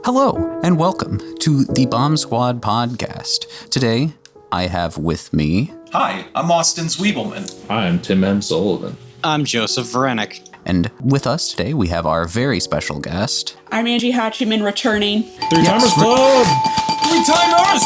Hello, and welcome to the Bomb Squad podcast. Today, I have with me... Hi, I'm Austin Zwiebelman. Hi, I'm Tim M. Sullivan. I'm Joseph Varenik. And with us today, we have our very special guest. I'm Angie Hachiman, returning. Three-Timers Club! Three-timers!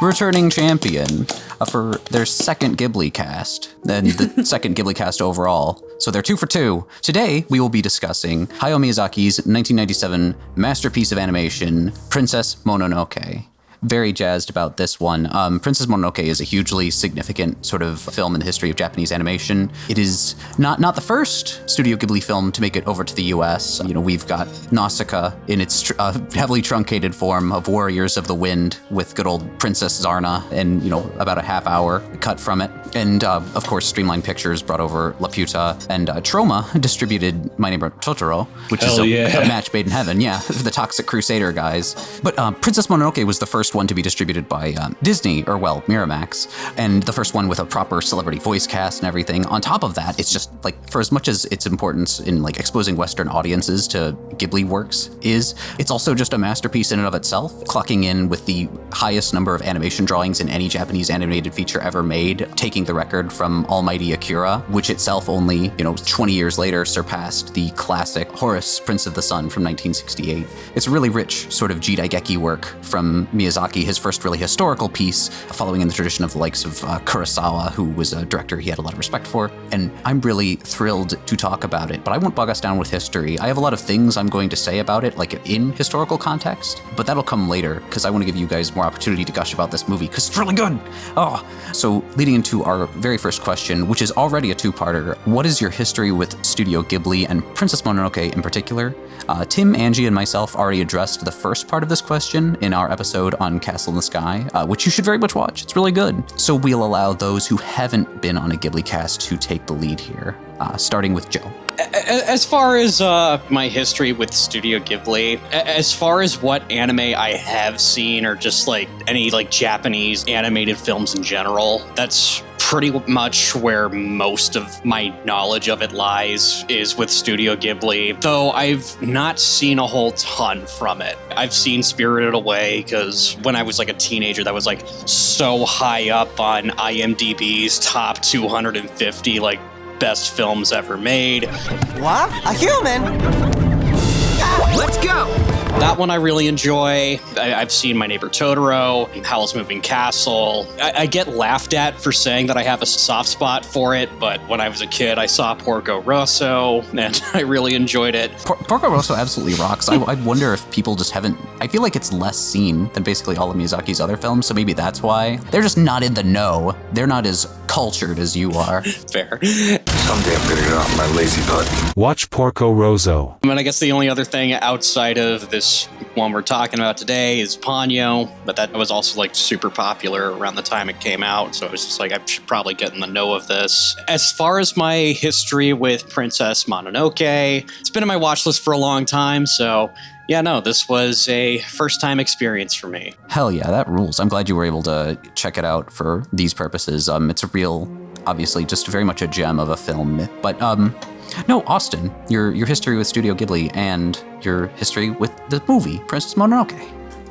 Returning champion for their second Ghibli cast, and the second Ghibli cast overall. So they're 2 for 2. Today, we will be discussing Hayao Miyazaki's 1997 masterpiece of animation, Princess Mononoke. Very jazzed about this one. Princess Mononoke is a hugely significant sort of film in the history of Japanese animation. It is not the first Studio Ghibli film to make it over to the US. You know, we've got Nausicaa in its heavily truncated form of Warriors of the Wind with good old Princess Zarna and, you know, about a half hour cut from it. And, of course, Streamline Pictures brought over Laputa, and Troma distributed My Neighbor Totoro, which is a match made in heaven. Yeah, the Toxic Crusader guys. But Princess Mononoke was the first one to be distributed by Disney, or well, Miramax, and the first one with a proper celebrity voice cast and everything. On top of that, it's just like, for as much as its importance in like exposing Western audiences to Ghibli works it's also just a masterpiece in and of itself, clocking in with the highest number of animation drawings in any Japanese animated feature ever made, taking the record from Almighty Akira, which itself only, 20 years later surpassed the classic Horus, Prince of the Sun from 1968. It's a really rich sort of Jidaigeki work from Miyazaki, his first really historical piece, following in the tradition of the likes of Kurosawa, who was a director he had a lot of respect for. And I'm really thrilled to talk about it, but I won't bog us down with history. I have a lot of things I'm going to say about it, like in historical context, but that'll come later, because I want to give you guys more opportunity to gush about this movie, because it's really good. So leading into our very first question, which is already a two-parter, what is your history with Studio Ghibli and Princess Mononoke in particular? Tim, Angie, and myself already addressed the first part of this question in our episode on Castle in the Sky, which you should very much watch. It's really good. So we'll allow those who haven't been on a Ghibli cast to take the lead here, starting with Joe. As far as my history with Studio Ghibli, as far as what anime I have seen, or just like any like Japanese animated films in general, that's pretty much where most of my knowledge of it lies, is with Studio Ghibli, though I've not seen a whole ton from it. I've seen Spirited Away, because when I was like a teenager, that was like so high up on IMDb's top 250 like best films ever made. What? A human? Let's go! That one I really enjoy. I've seen My Neighbor Totoro, Howl's Moving Castle. I get laughed at for saying that I have a soft spot for it, but when I was a kid, I saw Porco Rosso, and I really enjoyed it. Porco Rosso absolutely rocks. I wonder if people just haven't... I feel like it's less seen than basically all of Miyazaki's other films, so maybe that's why. They're just not in the know. They're not as cultured as you are. Fair. Someday I'm gonna get off my lazy butt. Watch Porco Rosso. I mean, I guess the only other thing outside of this one we're talking about today is Ponyo, but that was also like super popular around the time it came out, so I was just like, I should probably get in the know of this. As far as my history with Princess Mononoke, it's been on my watch list for a long time, so yeah, no, this was a first-time experience for me. Hell yeah, that rules. I'm glad you were able to check it out for these purposes. It's a real, obviously, just very much a gem of a film. But, no, Austin, your history with Studio Ghibli and your history with the movie, Princess Mononoke.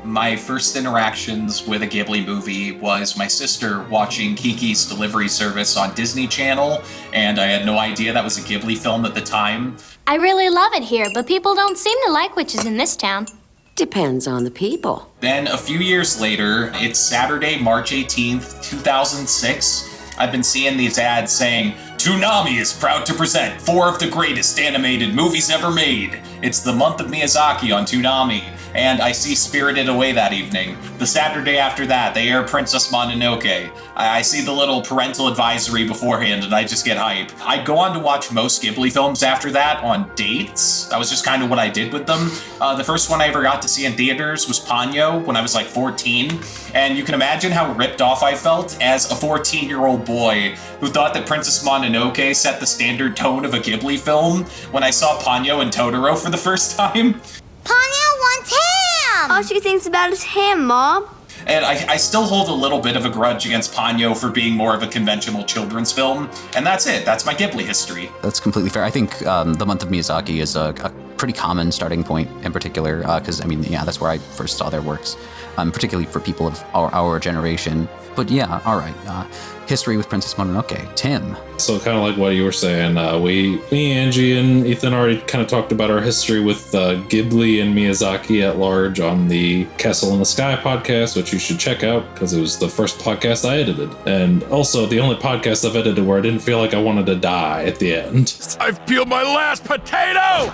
My first interactions with a Ghibli movie was my sister watching Kiki's Delivery Service on Disney Channel, and I had no idea that was a Ghibli film at the time. I really love it here, but people don't seem to like witches in this town. Depends on the people. Then a few years later, it's Saturday, March 18th, 2006. I've been seeing these ads saying, Toonami is proud to present 4 of the greatest animated movies ever made. It's the month of Miyazaki on Toonami. And I see Spirited Away that evening. The Saturday after that, they air Princess Mononoke. I see the little parental advisory beforehand, and I just get hype. I'd go on to watch most Ghibli films after that on dates. That was just kind of what I did with them. The first one I ever got to see in theaters was Ponyo when I was like 14. And you can imagine how ripped off I felt as a 14-year-old boy who thought that Princess Mononoke set the standard tone of a Ghibli film when I saw Ponyo and Totoro for the first time. Ponyo wants ham! All she thinks about is ham, Mom. And I still hold a little bit of a grudge against Ponyo for being more of a conventional children's film. And that's it. That's my Ghibli history. That's completely fair. I think The Month of Miyazaki is a pretty common starting point in particular, because, that's where I first saw their works, particularly for people of our generation. But yeah, all right. History with Princess Mononoke. Tim. So kind of like what you were saying, me, Angie, and Ethan already kind of talked about our history with Ghibli and Miyazaki at large on the Castle in the Sky podcast, which you should check out because it was the first podcast I edited. And also the only podcast I've edited where I didn't feel like I wanted to die at the end. I've peeled my last potato!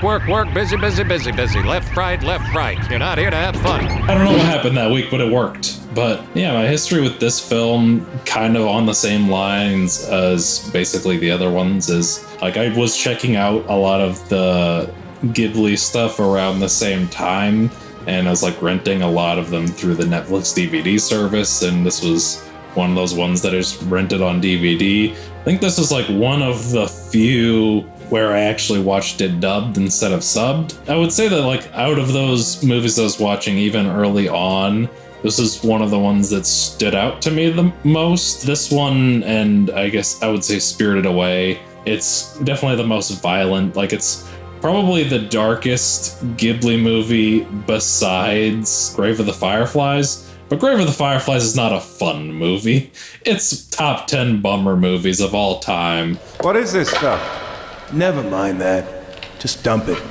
Work, busy. Left, right. You're not here to have fun. I don't know what happened that week, but it worked. But yeah, my history with this film, kind of on the same lines as basically the other ones, is like I was checking out a lot of the Ghibli stuff around the same time, and I was like renting a lot of them through the Netflix DVD service, and this was one of those ones that is rented on DVD. I think this is like one of the few where I actually watched it dubbed instead of subbed. I would say that like out of those movies I was watching even early on, this is one of the ones that stood out to me the most. This one, and I guess I would say Spirited Away, it's definitely the most violent. Like, it's probably the darkest Ghibli movie besides Grave of the Fireflies. But Grave of the Fireflies is not a fun movie. It's top 10 bummer movies of all time. What is this stuff? Never mind that. Just dump it.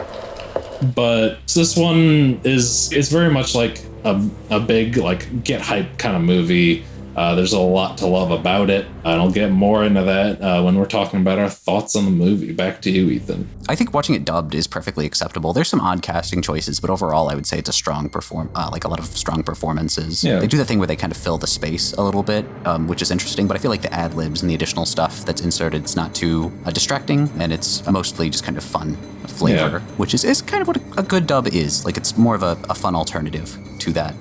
But this one is very much like a big, like, get hype kind of movie. There's a lot to love about it. I'll get more into that when we're talking about our thoughts on the movie. Back to you, Ethan. I think watching it dubbed is perfectly acceptable. There's some odd casting choices, but overall, I would say it's a strong like a lot of strong performances. Yeah. They do the thing where they kind of fill the space a little bit, which is interesting, but I feel like the ad-libs and the additional stuff that's inserted is not too distracting, and it's mostly just kind of fun flavor, which is kind of what a good dub is. Like, it's more of a fun alternative to that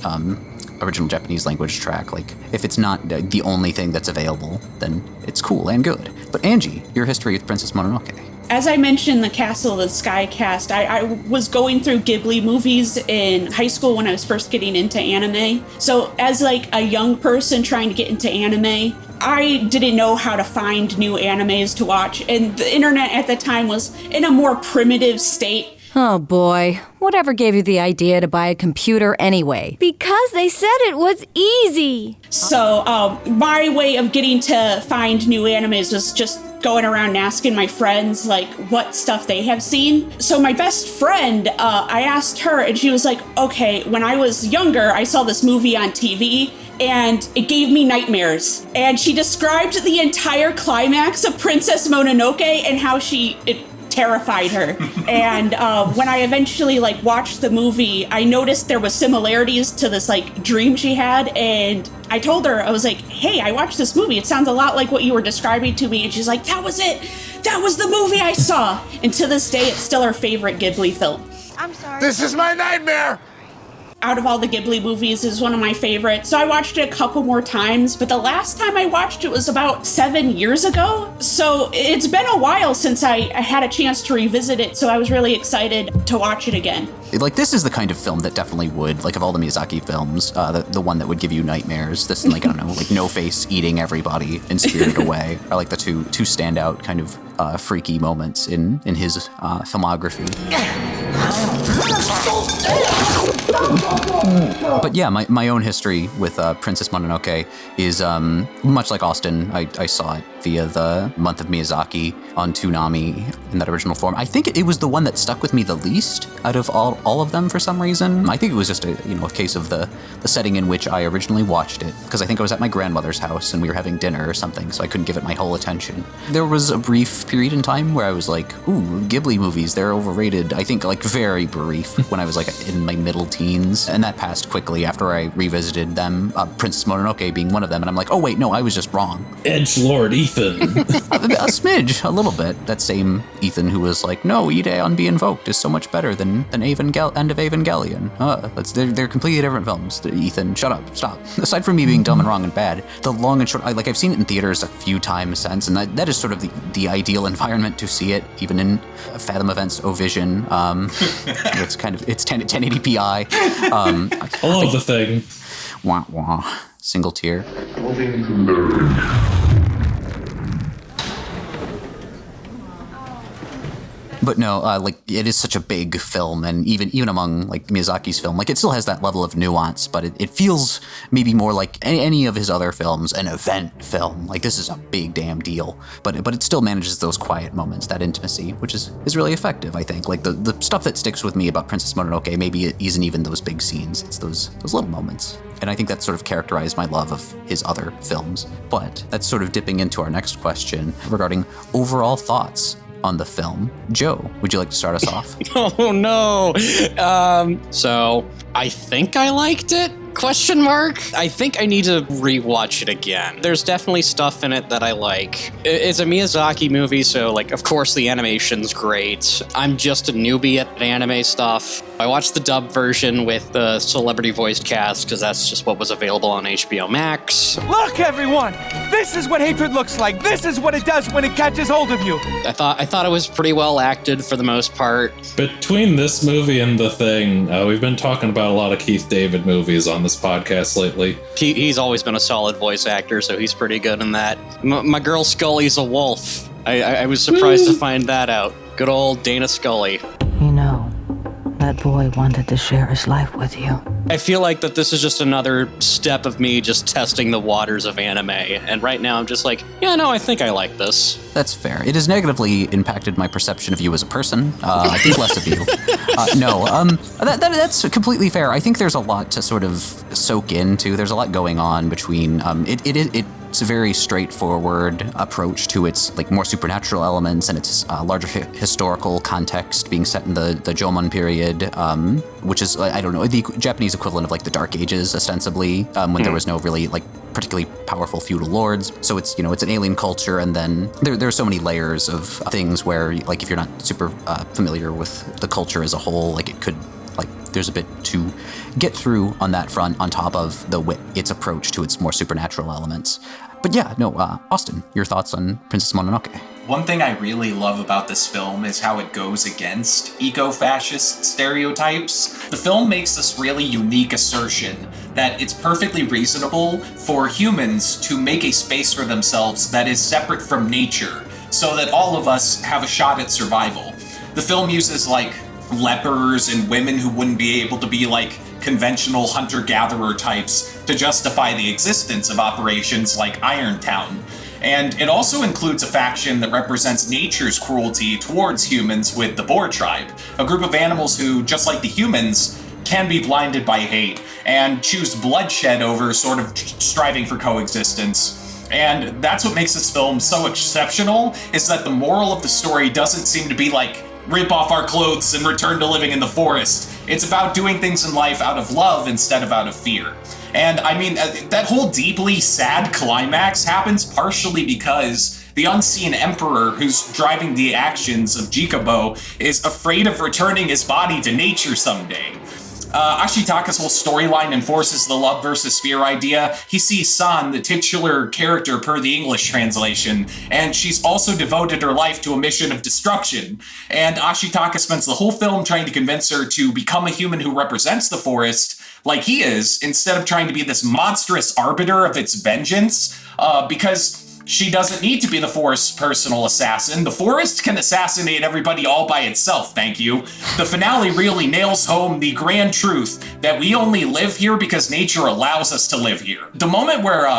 original Japanese language track. Like, if it's not the only thing that's available, then it's cool and good. But Angie, your history with Princess Mononoke. As I mentioned, the Castle of the Sky cast, I was going through Ghibli movies in high school when I was first getting into anime. So as like a young person trying to get into anime, I didn't know how to find new animes to watch, and the internet at the time was in a more primitive state. Oh boy, whatever gave you the idea to buy a computer anyway? Because they said it was easy. So my way of getting to find new animes was just going around and asking my friends like what stuff they have seen. So my best friend, I asked her, and she was like, okay, when I was younger, I saw this movie on TV and it gave me nightmares. And she described the entire climax of Princess Mononoke and how it terrified her. And when I eventually like watched the movie, I noticed there was similarities to this like dream she had, and I told her, I was like, hey, I watched this movie, it sounds a lot like what you were describing to me. And she's like, that was it, that was the movie I saw. And to this day, it's still her favorite Ghibli film. I'm sorry. This is my nightmare! Out of all the Ghibli movies, is one of my favorites. So I watched it a couple more times, but the last time I watched it was about 7 years ago. So it's been a while since I had a chance to revisit it, so I was really excited to watch it again. Like, this is the kind of film that definitely would, like, of all the Miyazaki films, the one that would give you nightmares. This, like, I don't know, like No Face eating everybody in Spirited Away are like the two standout kind of freaky moments in his filmography. But yeah, my own history with Princess Mononoke is much like Austin. I saw it via the Month of Miyazaki on Toonami in that original form. I think it was the one that stuck with me the least out of all of them for some reason. I think it was just a case of the setting in which I originally watched it, because I think I was at my grandmother's house and we were having dinner or something, so I couldn't give it my whole attention. There was a brief period in time where I was like, ooh, Ghibli movies, they're overrated. I think like very brief when I was like in my middle teens, and that passed quickly after I revisited them, Princess Mononoke being one of them, and I'm like, oh wait, no, I was just wrong. Edgelord Ethan. A smidge, a little bit. That same Ethan who was like, no, Ideon Be Invoked is so much better than End of Evangelion. They're completely different films. Ethan, shut up, stop. Aside from me being dumb and wrong and bad, the long and short, I've seen it in theaters a few times since, and that is sort of the ideal environment to see it, even in Fathom Events O-Vision. It's 1080p. I love the thing. Wah wah. Single tear. But no, like it is such a big film, and even among like Miyazaki's film, like it still has that level of nuance, but it feels maybe more like any of his other films, an event film. Like this is a big damn deal, but it still manages those quiet moments, that intimacy, which is really effective, I think. Like the stuff that sticks with me about Princess Mononoke maybe it isn't even those big scenes, it's those little moments. And I think that sort of characterized my love of his other films. But that's sort of dipping into our next question regarding overall thoughts on the film. Joe, would you like to start us off? Oh no. So I think I liked it. Question mark? I think I need to rewatch it again. There's definitely stuff in it that I like. It's a Miyazaki movie, so like, of course the animation's great. I'm just a newbie at anime stuff. I watched the dub version with the celebrity voiced cast because that's just what was available on HBO Max. Look, everyone! This is what hatred looks like. This is what it does when it catches hold of you. I thought it was pretty well acted for the most part. Between this movie and The Thing, we've been talking about a lot of Keith David movies on this podcast lately. He's always been a solid voice actor, so he's pretty good in that. My girl Scully's a wolf. I was surprised to find that out. Good old Dana Scully. You know, that boy wanted to share his life with you. I feel like that this is just another step of me just testing the waters of anime, and right now I'm just like, yeah, no, I think I like this. That's fair. It has negatively impacted my perception of you as a person. I think less of you. That's completely fair. I think there's a lot to sort of soak into. There's a lot going on between it's a very straightforward approach to its like more supernatural elements and its larger historical context being set in the Jomon period, which is, I don't know, the Japanese equivalent of like the Dark Ages, ostensibly, when there was no really like particularly powerful feudal lords. So it's, it's an alien culture, and then there are so many layers of things where, like, if you're not super familiar with the culture as a whole, like it could, like, there's a bit to get through on that front, on top of its approach to its more supernatural elements. But yeah, no, Austin, your thoughts on Princess Mononoke? One thing I really love about this film is how it goes against eco-fascist stereotypes. The film makes this really unique assertion that it's perfectly reasonable for humans to make a space for themselves that is separate from nature, so that all of us have a shot at survival. The film uses, like, lepers and women who wouldn't be able to be, like, conventional hunter-gatherer types to justify the existence of operations like Irontown. And it also includes a faction that represents nature's cruelty towards humans with the Boar tribe, a group of animals who, just like the humans, can be blinded by hate and choose bloodshed over sort of striving for coexistence. And that's what makes this film so exceptional, is that the moral of the story doesn't seem to be like, rip off our clothes and return to living in the forest. It's about doing things in life out of love instead of out of fear. And I mean, that whole deeply sad climax happens partially because the unseen emperor who's driving the actions of Jikabo is afraid of returning his body to nature someday. Ashitaka's whole storyline enforces the love versus fear idea. He sees San, the titular character per the English translation, and she's also devoted her life to a mission of destruction. And Ashitaka spends the whole film trying to convince her to become a human who represents the forest like he is, instead of trying to be this monstrous arbiter of its vengeance, because she doesn't need to be the forest's personal assassin. The forest can assassinate everybody all by itself, thank you. The finale really nails home the grand truth that we only live here because nature allows us to live here. The moment where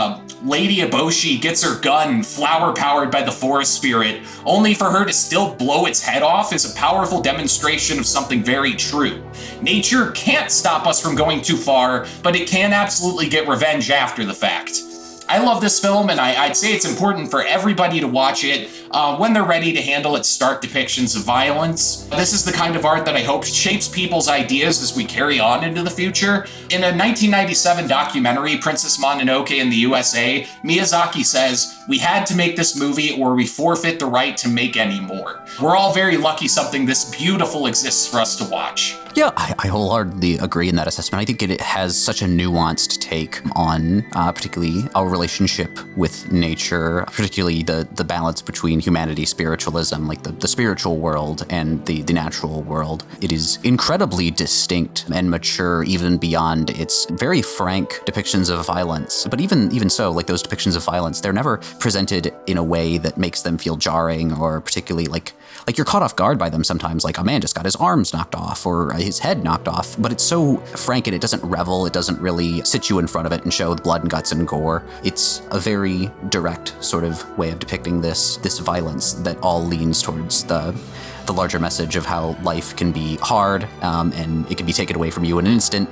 Lady Eboshi gets her gun flower-powered by the forest spirit, only for her to still blow its head off, is a powerful demonstration of something very true. Nature can't stop us from going too far, but it can absolutely get revenge after the fact. I love this film, and I'd say it's important for everybody to watch it when they're ready to handle its stark depictions of violence. This is the kind of art that I hope shapes people's ideas as we carry on into the future. In a 1997 documentary, Princess Mononoke in the USA, Miyazaki says, "We had to make this movie or we forfeit the right to make any more." We're all very lucky something this beautiful exists for us to watch. Yeah, I wholeheartedly agree in that assessment. I think it has such a nuanced take on particularly our relationship with nature, particularly the balance between humanity, spiritualism, like the spiritual world and the natural world. It is incredibly distinct and mature, even beyond its very frank depictions of violence. But even so, like those depictions of violence, they're never presented in a way that makes them feel jarring or particularly like like you're caught off guard by them sometimes, like a man just got his arms knocked off or his head knocked off, but it's so frank and it doesn't revel, it doesn't really sit you in front of it and show the blood and guts and gore. It's a very direct sort of way of depicting this violence that all leans towards the larger message of how life can be hard, and it can be taken away from you in an instant,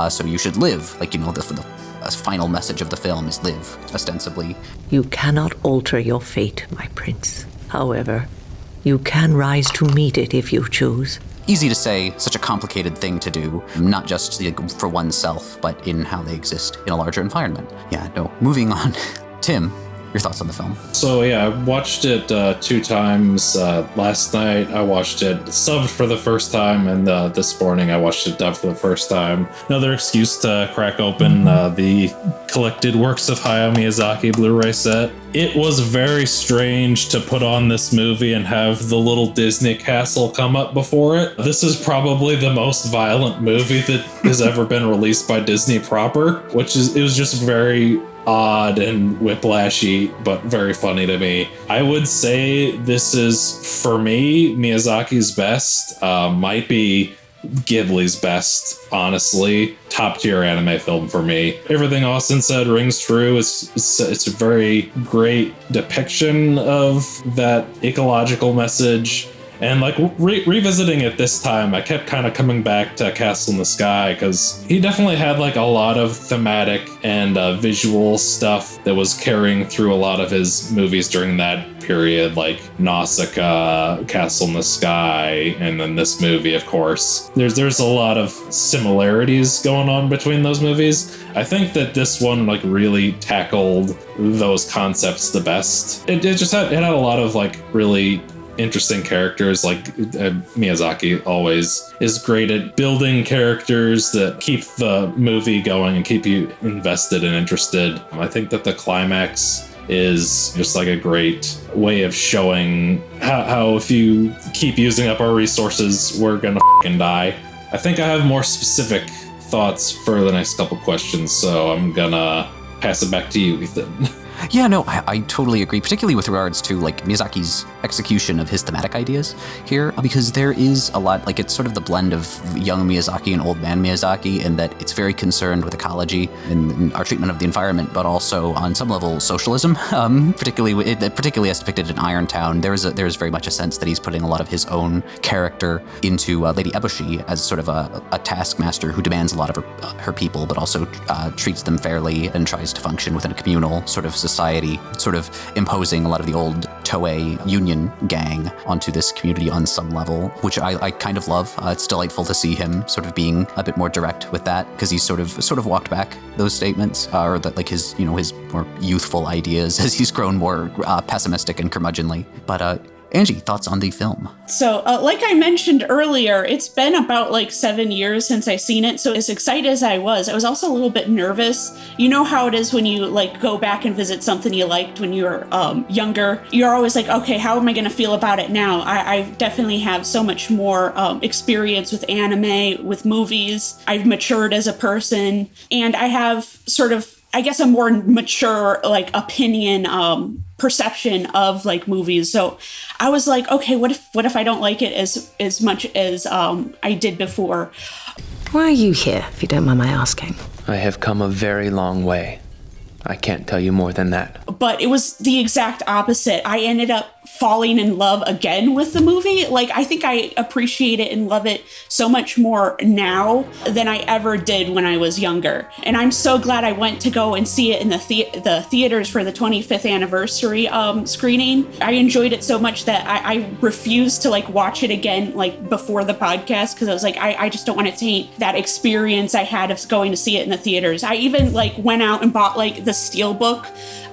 so you should live. Like, the final message of the film is live, ostensibly. You cannot alter your fate, my prince. However, you can rise to meet it if you choose. Easy to say, such a complicated thing to do, not just for oneself, but in how they exist in a larger environment. Yeah, no, moving on. Tim, your thoughts on the film? So yeah, I watched it 2 times. Last night I watched it subbed for the first time, and this morning I watched it dubbed for the first time. Another excuse to crack open the collected works of Hayao Miyazaki Blu-ray set. It was very strange to put on this movie and have the little Disney castle come up before it. This is probably the most violent movie that has ever been released by Disney proper, it was just very odd and whiplashy, but very funny to me. I would say this is, for me, Miyazaki's best. Might be Ghibli's best, honestly. Top tier anime film for me. Everything Austin said rings true. It's a very great depiction of that ecological message. And like revisiting it this time, I kept kind of coming back to Castle in the Sky, because he definitely had like a lot of thematic and visual stuff that was carrying through a lot of his movies during that period, like Nausicaa, Castle in the Sky, and then this movie, of course. There's a lot of similarities going on between those movies. I think that this one like really tackled those concepts the best. It had a lot of like really interesting characters. Like Miyazaki always is great at building characters that keep the movie going and keep you invested and interested. I think that the climax is just like a great way of showing how if you keep using up our resources, we're gonna f***ing die. I think I have more specific thoughts for the next couple questions, so I'm gonna pass it back to you, Ethan. Yeah, no, I totally agree, particularly with regards to like Miyazaki's execution of his thematic ideas here, because there is a lot, like it's sort of the blend of young Miyazaki and old man Miyazaki, in that it's very concerned with ecology and our treatment of the environment, but also on some level socialism, particularly as depicted in Irontown. There's very much a sense that he's putting a lot of his own character into Lady Eboshi as sort of a taskmaster who demands a lot of her people, but also treats them fairly and tries to function within a communal sort of society, sort of imposing a lot of the old Toei union gang onto this community on some level, which I kind of love. It's delightful to see him sort of being a bit more direct with that, because he's sort of walked back those statements, or that like his more youthful ideas as he's grown more pessimistic and curmudgeonly. But Angie, thoughts on the film? So, like I mentioned earlier, it's been about like 7 years since I seen it. So as excited as I was also a little bit nervous. You know how it is when you like go back and visit something you liked when you were younger. You're always like, okay, how am I going to feel about it now? I definitely have so much more experience with anime, with movies. I've matured as a person, and I have sort of, I guess, a more mature like opinion, perception of like movies. So I was like, okay, what if I don't like it as much as I did before? Why are you here, if you don't mind my asking? I have come a very long way. I can't tell you more than that. But it was the exact opposite. I ended up falling in love again with the movie. Like, I think I appreciate it and love it so much more now than I ever did when I was younger. And I'm so glad I went to go and see it in the theaters for the 25th anniversary screening. I enjoyed it so much that I refused to like watch it again like before the podcast, because I was like, I just don't want to taint that experience I had of going to see it in the theaters. I even like went out and bought like the Steelbook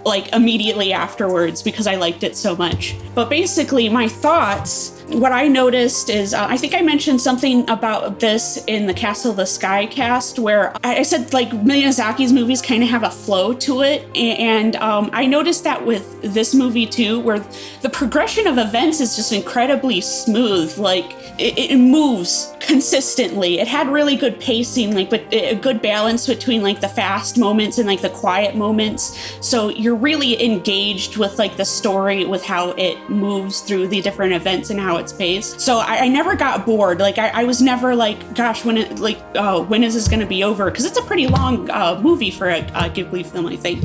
like immediately afterwards because I liked it so much. But basically my thoughts, what I noticed is, I think I mentioned something about this in the Castle of the Sky cast, where I said like Miyazaki's movies kind of have a flow to it. And I noticed that with this movie too, where the progression of events is just incredibly smooth. Like it moves consistently. It had really good pacing, like, but a good balance between like the fast moments and like the quiet moments. So you're really engaged with like the story, with how it moves through the different events and how it's paced. So I never got bored. Like I was never like, gosh, when is this going to be over? Because it's a pretty long movie for a Ghibli film, I think.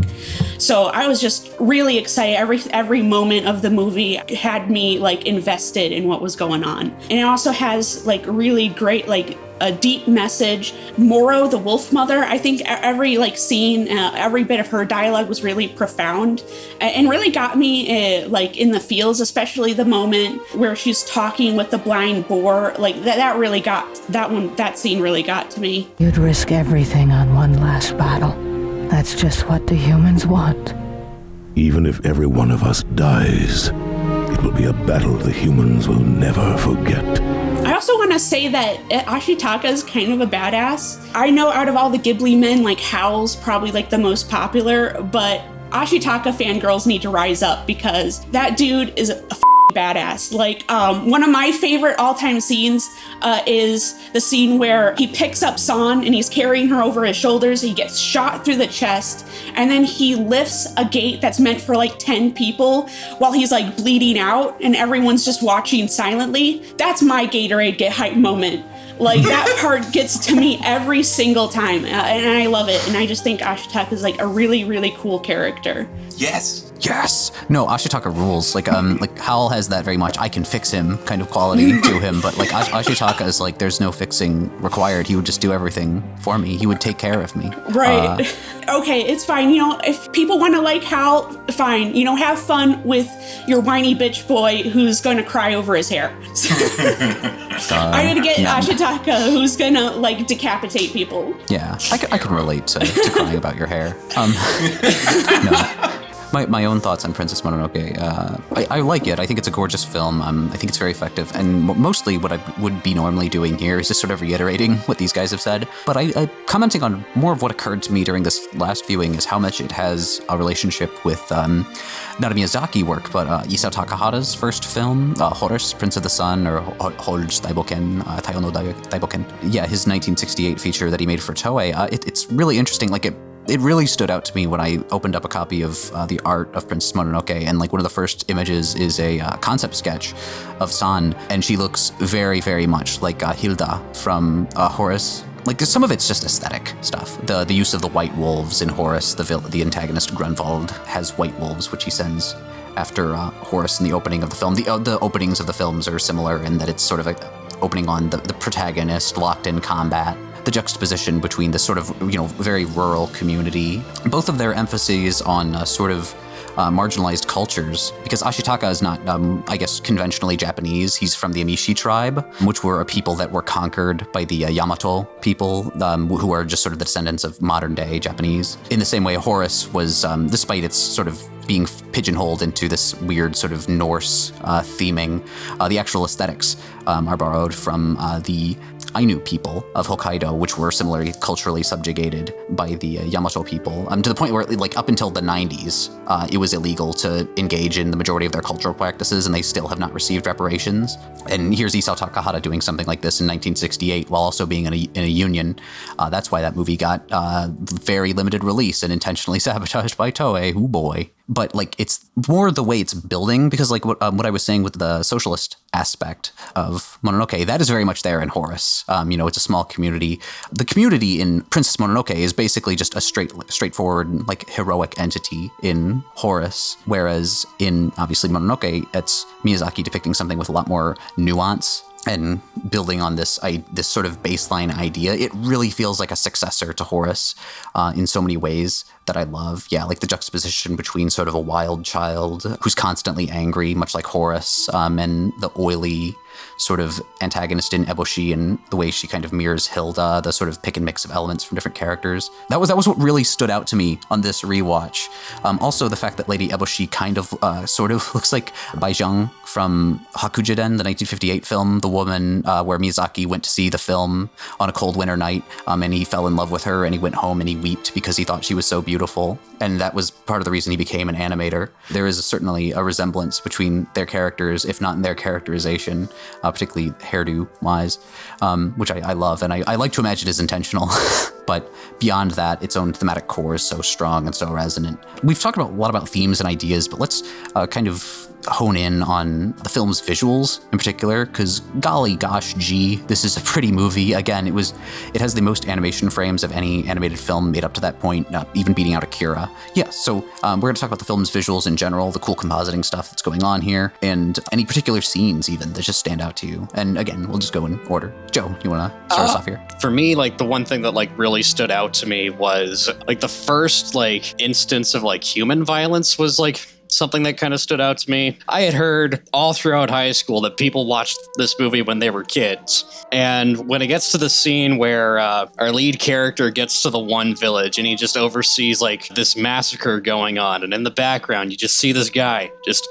So I was just really excited. Every moment of the movie had me like invested in what was going on. And it also has like really great, like a deep message. Moro, the wolf mother, I think every like scene, every bit of her dialogue was really profound and really got me like in the feels, especially the moment where she's talking with the blind boar. Like that really got, that scene really got to me. You'd risk everything on one last battle. That's just what the humans want. Even if every one of us dies, it will be a battle the humans will never forget. I also want to say that Ashitaka is kind of a badass. I know out of all the Ghibli men, like Howl's probably like the most popular, but Ashitaka fangirls need to rise up because that dude is a badass. Like one of my favorite all-time scenes is the scene where he picks up San and he's carrying her over his shoulders. He gets shot through the chest and then he lifts a gate that's meant for like 10 people while he's like bleeding out and everyone's just watching silently. That's my Gatorade get hype moment. Like that part gets to me every single time and I love it. And I just think Ashitaka is like a really, really cool character. Yes. Yes. No, Ashitaka rules. Like Howl has that very much I can fix him kind of quality to him, but like Ashitaka is like there's no fixing required. He would just do everything for me. He would take care of me. Right. Okay, it's fine. You know, if people want to like Howl, fine. You know, have fun with your whiny bitch boy who's going to cry over his hair. I'm going to get Ashitaka who's going to like decapitate people. Yeah, I can relate to crying about your hair. No. My own thoughts on Princess Mononoke. I like it. I think it's a gorgeous film. I think it's very effective. And mostly what I would be normally doing here is just sort of reiterating what these guys have said. But I commenting on more of what occurred to me during this last viewing is how much it has a relationship with not a Miyazaki work, but Isao Takahata's first film, Horus, Prince of the Sun, or Horus Daiboken, Taiyo no Daiboken. Yeah, his 1968 feature that he made for Toei. It's really interesting. Like it really stood out to me when I opened up a copy of the art of Princess Mononoke, and like one of the first images is a concept sketch of San, and she looks very, very much like Hilda from Horus. Like some of it's just aesthetic stuff. The use of the white wolves in Horus, the antagonist Grunwald has white wolves, which he sends after Horus in the opening of the film. The openings of the films are similar in that it's sort of like opening on the protagonist locked in combat. The juxtaposition between the sort of, very rural community, both of their emphases on sort of marginalized cultures, because Ashitaka is not, I guess, conventionally Japanese. He's from the Amishi tribe, which were a people that were conquered by the Yamato people, who are just sort of the descendants of modern day Japanese. In the same way, Horus was, despite its sort of being pigeonholed into this weird sort of Norse theming, the actual aesthetics are borrowed from the Ainu people of Hokkaido, which were similarly culturally subjugated by the Yamato people, to the point where, like, up until the 90s, it was illegal to engage in the majority of their cultural practices, and they still have not received reparations. And here's Isao Takahata doing something like this in 1968 while also being in a union. That's why that movie got very limited release and intentionally sabotaged by Toei. Ooh boy. But like it's more the way it's building, because like what I was saying with the socialist aspect of Mononoke, that is very much there in Horus. It's a small community. The community in Princess Mononoke is basically just a straightforward, like heroic entity in Horus, whereas in obviously Mononoke, it's Miyazaki depicting something with a lot more nuance and building on this sort of baseline idea. It really feels like a successor to Horus in so many ways that I love. Yeah, like the juxtaposition between sort of a wild child who's constantly angry, much like Horus, and the oily sort of antagonist in Eboshi, and the way she kind of mirrors Hilda, the sort of pick and mix of elements from different characters. That was what really stood out to me on this rewatch. Also, the fact that Lady Eboshi kind of sort of looks like Baizhang from Hakujiden, the 1958 film, the woman where Miyazaki went to see the film on a cold winter night, and he fell in love with her, and he went home and he wept because he thought she was so beautiful. And that was part of the reason he became an animator. There is certainly a resemblance between their characters, if not in their characterization. particularly hairdo-wise, which I love, and I like to imagine is intentional. But beyond that, its own thematic core is so strong and so resonant. We've talked a lot about themes and ideas, but let's kind of hone in on the film's visuals in particular, because golly gosh gee, this is a pretty movie. Again, it has the most animation frames of any animated film made up to that point, even beating out Akira. Yeah, so we're going to talk about the film's visuals in general, the cool compositing stuff that's going on here, and any particular scenes even that just stand out to you. And again, we'll just go in order. Joe, you want to start us off here? For me, like the one thing that like really stood out to me was like the first like instance of like human violence was like something that kind of stood out to me. I had heard all throughout high school that people watched this movie when they were kids. And when it gets to the scene where our lead character gets to the one village and he just oversees like this massacre going on. And in the background, you just see this guy just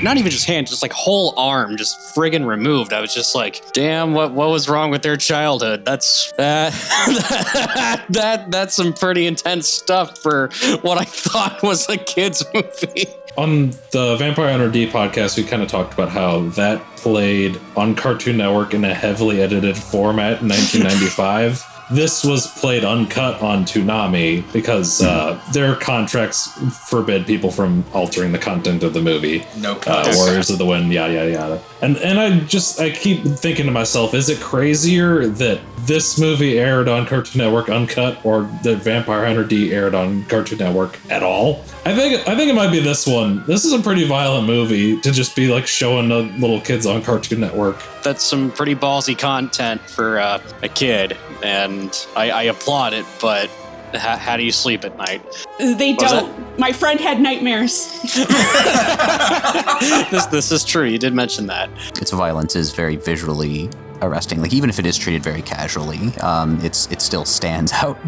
not even just hand, just like whole arm just friggin' removed. I was just like, damn, what was wrong with their childhood? That's that's some pretty intense stuff for what I thought was a kid's movie. On the Vampire Hunter D podcast, we kind of talked about how that played on Cartoon Network in a heavily edited format in 1995. This was played uncut on Toonami because their contracts forbid people from altering the content of the movie. No cuts. Warriors of the Wind, yada, yada, yada. And I keep thinking to myself, is it crazier that this movie aired on Cartoon Network uncut or that Vampire Hunter D aired on Cartoon Network at all? I think it might be this one. This is a pretty violent movie to just be like showing the little kids on Cartoon Network. That's some pretty ballsy content for a kid, and I applaud it, but how do you sleep at night? They don't. My friend had nightmares. This is true. You did mention that. Its violence is very visually arresting. Like, even if it is treated very casually, it still stands out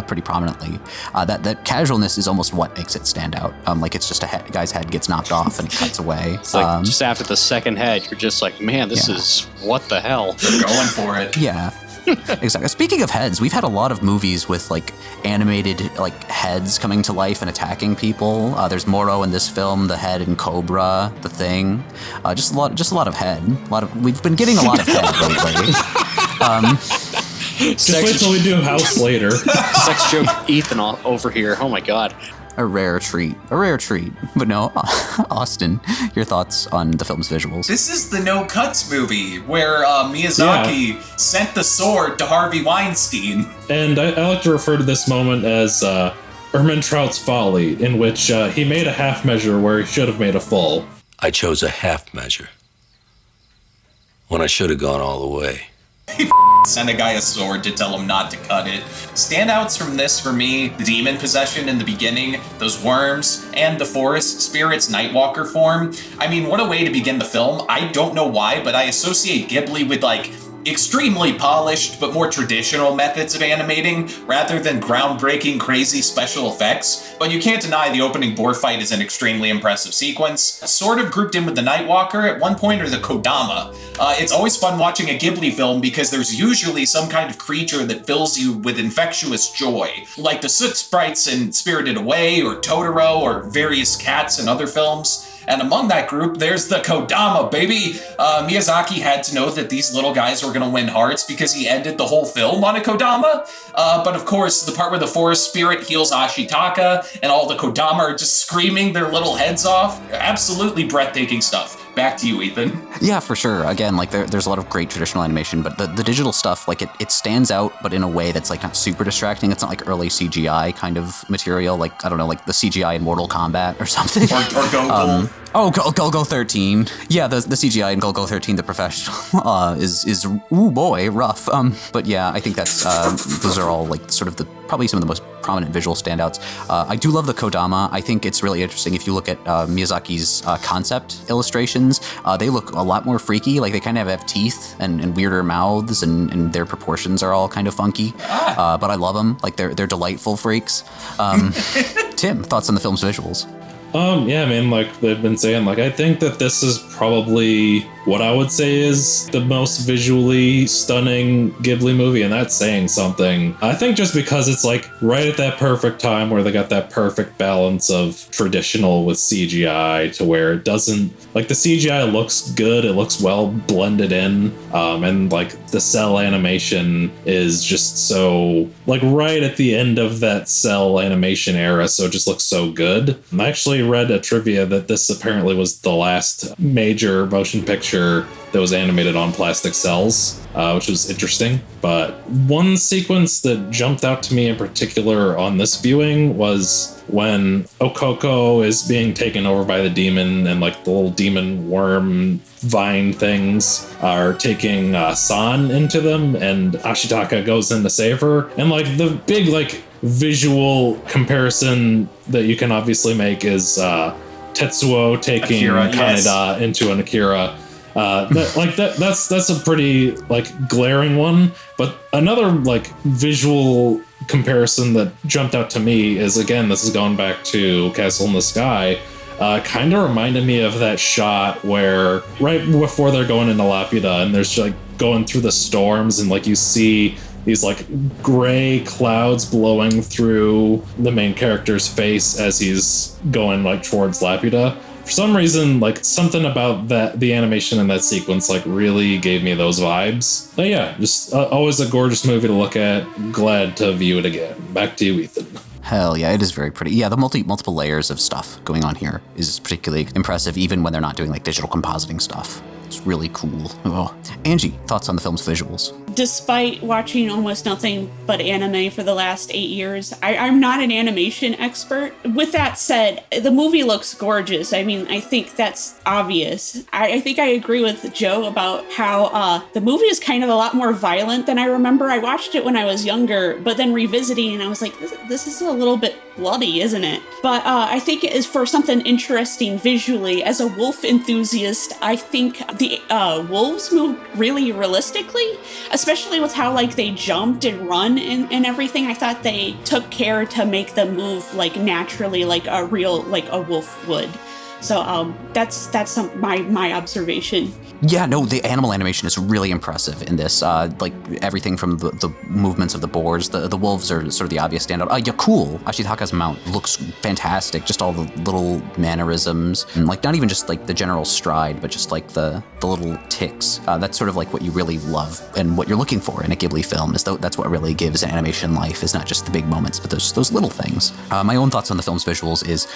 pretty prominently. That casualness is almost what makes it stand out. Like, it's just a guy's head gets knocked off and it cuts away. It's like just after the second head, you're just like, man, this is what the hell? They're going for it. Yeah. Exactly. Speaking of heads, we've had a lot of movies with like animated like heads coming to life and attacking people. There's Moro in this film, the head in Cobra, the Thing. Just a lot of head. We've been getting a lot of head lately. Just wait till we do House later. Sex joke Ethan over here. Oh my god. A rare treat. But no, Austin, your thoughts on the film's visuals? This is the No Cuts movie where Miyazaki sent the sword to Harvey Weinstein. And I like to refer to this moment as Ermintrout's Folly, in which he made a half measure where he should have made a full. I chose a half measure when I should have gone all the way. He sent a guy a sword to tell him not to cut it. Standouts from this for me, the demon possession in the beginning, those worms, and the forest spirit's Nightwalker form. I mean, what a way to begin the film. I don't know why, but I associate Ghibli with like extremely polished but more traditional methods of animating rather than groundbreaking crazy special effects. But you can't deny the opening boar fight is an extremely impressive sequence. Sort of grouped in with the Nightwalker at one point, or the Kodama. It's always fun watching a Ghibli film because there's usually some kind of creature that fills you with infectious joy, like the soot sprites in Spirited Away or Totoro or various cats in other films. And among that group, there's the Kodama, baby! Miyazaki had to know that these little guys were gonna win hearts because he ended the whole film on a Kodama. But of course, the part where the forest spirit heals Ashitaka and all the Kodama are just screaming their little heads off, absolutely breathtaking stuff. Back to you, Ethan. Yeah, for sure. Again, like there's a lot of great traditional animation, but the digital stuff, like it stands out, but in a way that's like not super distracting. It's not like early CGI kind of material, like, I don't know, like the CGI in Mortal Kombat or something. Or Go-Go. Go-Go 13. Yeah, the CGI in Go-Go 13, the professional, is ooh boy, rough. But yeah, I think that's, those are all like sort of probably some of the most prominent visual standouts. I do love the Kodama. I think it's really interesting if you look at Miyazaki's concept illustrations. They look a lot more freaky, like they kind of have teeth and weirder mouths, and their proportions are all kind of funky. But I love them. Like they're delightful freaks. Tim, thoughts on the film's visuals? Yeah, I mean, like they've been saying, like I think that this is probably what I would say is the most visually stunning Ghibli movie, and that's saying something. I think just because it's like right at that perfect time where they got that perfect balance of traditional with CGI to where it doesn't, like the CGI looks good, it looks well blended in, and like the cell animation is just so, like right at the end of that cell animation era, so it just looks so good. I actually read a trivia that this apparently was the last major motion picture that was animated on plastic cells, which was interesting. But one sequence that jumped out to me in particular on this viewing was when Okoko is being taken over by the demon, and like the little demon worm vine things are taking San into them, and Ashitaka goes in to save her. And like the big like visual comparison that you can obviously make is Tetsuo taking Akira, Kaneda into an Akira. That's a pretty like glaring one. But another like visual comparison that jumped out to me is, again, this is going back to Castle in the Sky. Kind of reminded me of that shot where right before they're going into Laputa and there's like going through the storms and like you see these like gray clouds blowing through the main character's face as he's going like towards Laputa. For some reason, like something about that, the animation in that sequence, like really gave me those vibes. But yeah, just always a gorgeous movie to look at. Glad to view it again. Back to you, Ethan. Hell yeah, it is very pretty. Yeah, the multiple layers of stuff going on here is particularly impressive, even when they're not doing like digital compositing stuff. It's really cool. Oh. Angie, thoughts on the film's visuals? Despite watching almost nothing but anime for the last 8 years, I'm not an animation expert. With that said, the movie looks gorgeous. I mean, I think that's obvious. I think I agree with Joe about how the movie is kind of a lot more violent than I remember. I watched it when I was younger, but then revisiting, and I was like, this is a little bit bloody, isn't it? But I think it is for something interesting visually. As a wolf enthusiast, I think the wolves move really realistically, especially with how like they jumped and run and everything. I thought they took care to make them move like naturally, like a real, like a wolf would. So that's my observation. Yeah, no, the animal animation is really impressive in this. Like everything from the movements of the boars, the wolves are sort of the obvious standout. Yeah, cool. Ashitaka's mount looks fantastic. Just all the little mannerisms, and like not even just like the general stride, but just like the little ticks. That's sort of like what you really love and what you're looking for in a Ghibli film. Is that's what really gives an animation life. Is not just the big moments, but those little things. My own thoughts on the film's visuals is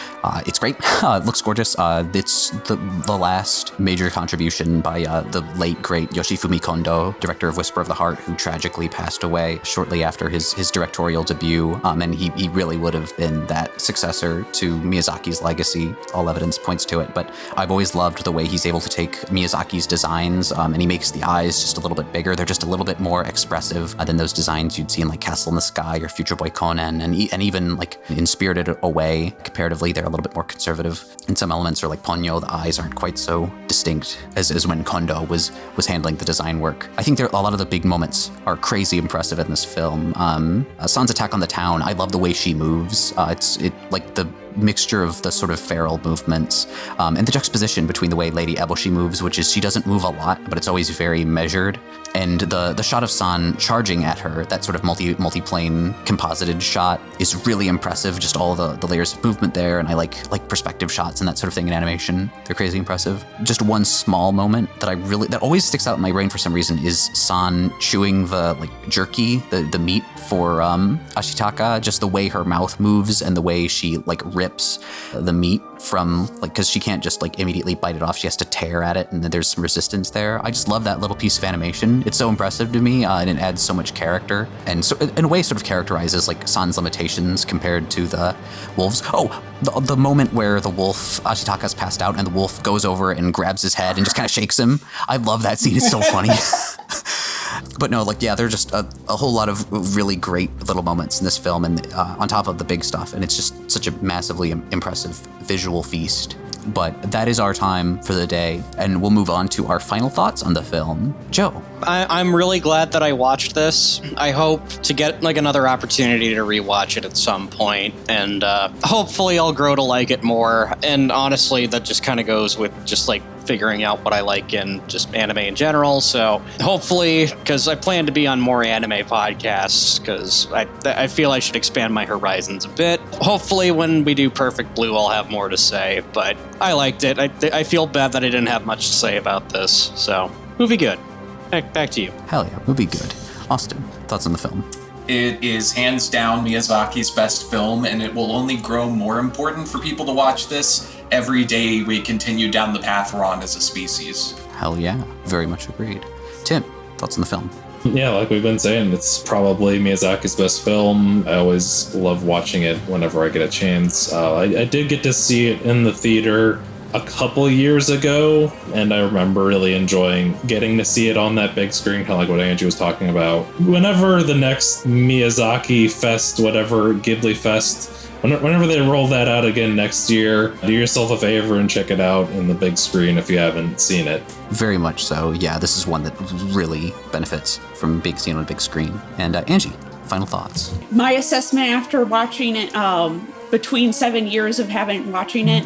it's great. It looks gorgeous. It's the last major contribution by the late, great Yoshifumi Kondo, director of Whisper of the Heart, who tragically passed away shortly after his directorial debut. And he really would have been that successor to Miyazaki's legacy. All evidence points to it. But I've always loved the way he's able to take Miyazaki's designs, and he makes the eyes just a little bit bigger. They're just a little bit more expressive than those designs you'd see in like Castle in the Sky or Future Boy Conan, and even like in Spirited Away, comparatively, they're a little bit more conservative in some elements, or like Ponyo, the eyes aren't quite so distinct as when Kondo was handling the design work. I think a lot of the big moments are crazy impressive in this film. San's attack on the town, I love the way she moves. It like the mixture of the sort of feral movements and the juxtaposition between the way Lady Eboshi moves, which is she doesn't move a lot, but it's always very measured. And the shot of San charging at her, that sort of multi-plane composited shot, is really impressive. Just all the layers of movement there, and I like perspective shots and that sort of thing in animation. They're crazy impressive. Just one small moment that always sticks out in my brain for some reason is San chewing the like jerky, the meat for Ashitaka. Just the way her mouth moves and the way she like rips the meat from, like, because she can't just like immediately bite it off. She has to tear at it, and then there's some resistance there. I just love that little piece of animation. It's so impressive to me, and it adds so much character, and so in a way sort of characterizes like San's limitations compared to the wolves. Oh, the moment where the wolf, Ashitaka's passed out, and the wolf goes over and grabs his head and just kind of shakes him. I love that scene. It's so funny. But no, like, yeah, there's just a whole lot of really great little moments in this film, and on top of the big stuff, and it's just such a massively impressive visual feast. But that is our time for the day, and we'll move on to our final thoughts on the film. Joe. I'm really glad that I watched this. I hope to get like another opportunity to rewatch it at some point, and hopefully I'll grow to like it more. And honestly, that just kind of goes with just like figuring out what I like in just anime in general. So hopefully, because I plan to be on more anime podcasts, because I feel I should expand my horizons a bit. Hopefully when we do Perfect Blue, I'll have more to say, but I liked it. I feel bad that I didn't have much to say about this. So, movie good. Back to you. Hell yeah, movie good. Austin, thoughts on the film? It is hands down Miyazaki's best film, and it will only grow more important for people to watch this every day we continue down the path we're on as a species. Hell yeah, very much agreed. Tim, thoughts on the film? Yeah, like we've been saying, it's probably Miyazaki's best film. I always love watching it whenever I get a chance. I did get to see it in the theater a couple years ago, and I remember really enjoying getting to see it on that big screen, kind of like what Angie was talking about. Whenever the next Miyazaki Fest, whatever, Ghibli Fest, whenever they roll that out again next year, do yourself a favor and check it out in the big screen if you haven't seen it. Very much so. Yeah, this is one that really benefits from being seen on a big screen. And Angie, final thoughts? My assessment after watching it, between 7 years of watching it,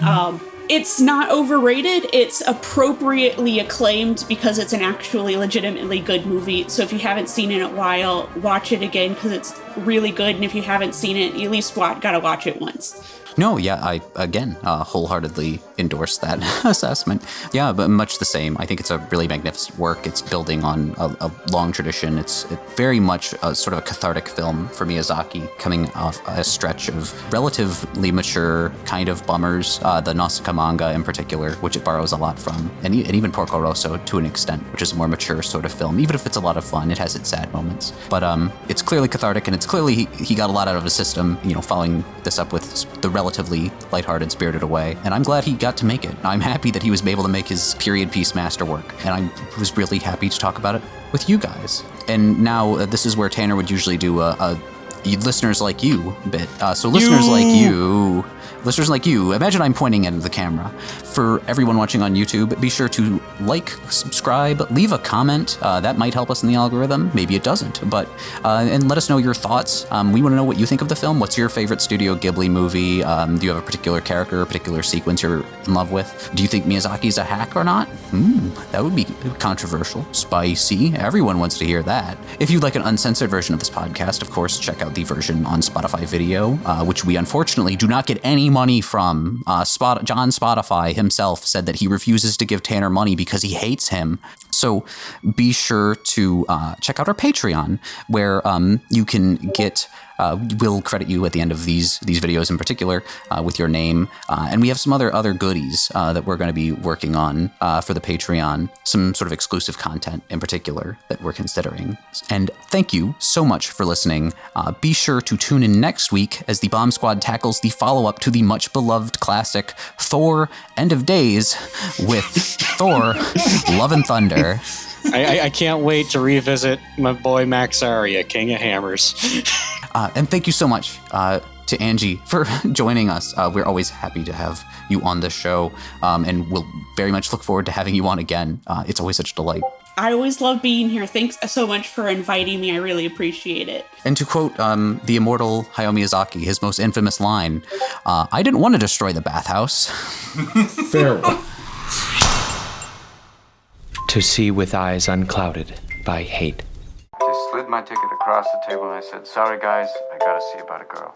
it's not overrated. It's appropriately acclaimed because it's an actually legitimately good movie. So if you haven't seen it in a while, watch it again because it's really good. And if you haven't seen it, you at least gotta watch it once. No, yeah, I, again, wholeheartedly endorse that assessment. Yeah, but much the same. I think it's a really magnificent work. It's building on a long tradition. It's very much a sort of a cathartic film for Miyazaki, coming off a stretch of relatively mature kind of bummers, the Nausicaa manga in particular, which it borrows a lot from, and even Porco Rosso to an extent, which is a more mature sort of film. Even if it's a lot of fun, it has its sad moments. But it's clearly cathartic, and it's clearly he got a lot out of his system, following this up with the relatively lighthearted Spirited Away, and I'm glad he got to make it. I'm happy that he was able to make his period piece masterwork, and I was really happy to talk about it with you guys. And now this is where Tanner would usually do a listeners like you bit. So listeners like you, imagine I'm pointing at the camera. For everyone watching on YouTube, be sure to like, subscribe, leave a comment. That might help us in the algorithm. Maybe it doesn't, but and let us know your thoughts. We want to know what you think of the film. What's your favorite Studio Ghibli movie? Do you have a particular character, a particular sequence you're in love with? Do you think Miyazaki's a hack or not? That would be controversial, spicy. Everyone wants to hear that. If you'd like an uncensored version of this podcast, of course, check out the version on Spotify Video, which we unfortunately do not get any money from. John Spotify himself said that he refuses to give Tanner money because he hates him. So be sure to check out our Patreon, where you can get we'll credit you at the end of these videos in particular with your name. And we have some other goodies that we're going to be working on for the Patreon, some sort of exclusive content in particular that we're considering. And thank you so much for listening. Be sure to tune in next week as the Bomb Squad tackles the follow-up to the much-beloved classic Thor: End of Days with Thor: Love and Thunder. I can't wait to revisit my boy Max Aria, King of Hammers. And thank you so much to Angie for joining us. We're always happy to have you on the show, and we'll very much look forward to having you on again. It's always such a delight. I always love being here. Thanks so much for inviting me. I really appreciate it. And to quote the immortal Hayao Miyazaki, his most infamous line, I didn't want to destroy the bathhouse. Farewell. To see with eyes unclouded by hate. Just slid my ticket across the table and I said, "Sorry guys, I gotta see about a girl."